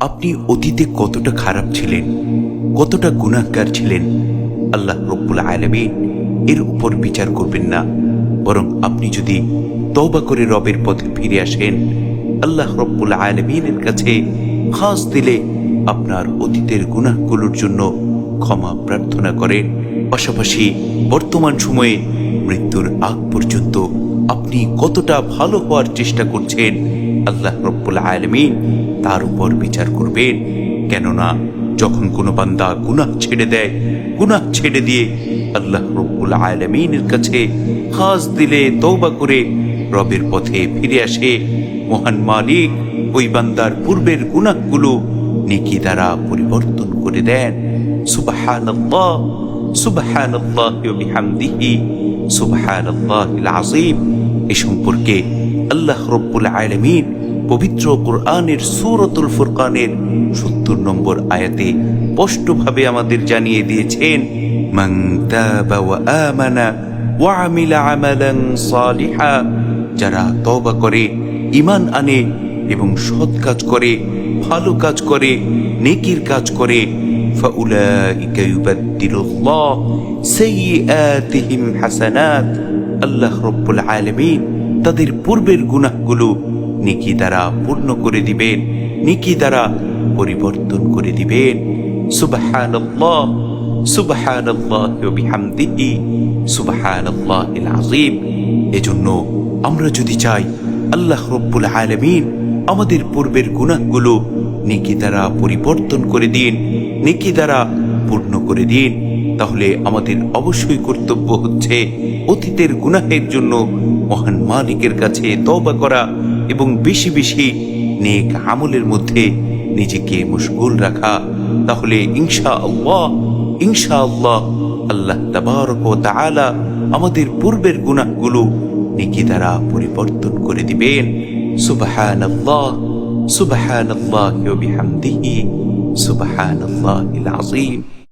আপনি অতীতে কতটা খারাপ ছিলেন, কতটা গুনাহগার ছিলেন, আল্লাহ রব্বুল আলামিন এর উপর বিচার করবেন না। বরং আপনি যদি তওবা করে রবের পথে ফিরে আসেন, আল্লাহ রব্বুল আলামিনের কাছে খাস দিলে আপনার অতীতের গুনাহগুলোর জন্য ক্ষমা প্রার্থনা করেন, পাশাপাশি বর্তমান সময়ে মৃত্যুর আগ পর্যন্ত আপনি কতটা ভালো হওয়ার চেষ্টা করছেন, আল্লাহ রব্বুল আলামিন তার উপর বিচার করবেন। কেননা যখন কোনো বান্দা গুনাহ ছেড়ে দেয়, গুনাহ ছেড়ে দিয়ে আল্লাহ রব্বুল আলামিনের কাছে খাস দিলে তওবা করে রবের পথে ফিরে আসে, মহান মালিক ওই বান্দার পূর্বের গুনাহগুলো নেকি দ্বারা পরিবর্তন করে দেন। সুবহানাল্লাহ, সুবহানাল্লাহি ওয়া বিহামদিহি, সুবহানাল্লাহিল আযীম। এ সম্পর্কে আল্লাহ রব্বুল আলামিন পবিত্র কোরআনের সূরাতুল ফুরকানের ৭০ নম্বর আয়াতে স্পষ্টভাবে আমাদের জানিয়ে দিয়েছেন, মান তাবা ওয়া আমানা ওয়া আমিলা আমালান সালিহা, যারা তওবা করে, ঈমান আনে এবং সৎ কাজ করে, ভালো কাজ করে, নেকির কাজ করে, ফাউলাইকা ইউবাদদিলুল্লাহ সাইয়্যাতিহিম হাসানাত, আল্লাহ রব্বুল আলামিন তাদের পূর্বের গুনাহগুলো নেকি দ্বারা পূর্ণ করে দিবেন, নেকি দ্বারা পরিবর্তন করে দিবেন। সুবহানাল্লাহ, সুবহানাল্লাহি ওয়া বিহামদিহি, সুবহানাল্লাহিল আযীম। এজন্য আমরা যদি চাই আল্লাহ রব্বুল আলামিন আমাদের পূর্বের গুনাহগুলো নেকি দ্বারা পরিবর্তন করে দিন, নেকি দ্বারা পূর্ণ করে দিন, তাহলে আমাদের অবশ্যই কর্তব্য হচ্ছে অতীতের গুনাহের জন্য মহান মালিকের কাছে তওবা করা এবং বেশি বেশি নেক আমলের মধ্যে নিজেকে মশগুল রাখা। তাহলে ইনশাআল্লাহ, ইনশাআল্লাহ আল্লাহ তাবারক ওয়া তাআলা আমাদের পূর্বের গুনাহগুলো নেকি দ্বারা পরিবর্তন করে দিবেন। সুবহানাল্লাহ, সুবহানাল্লাহি ওয়া বিহামদিহি, সুবহানাল্লাহিল আযীম।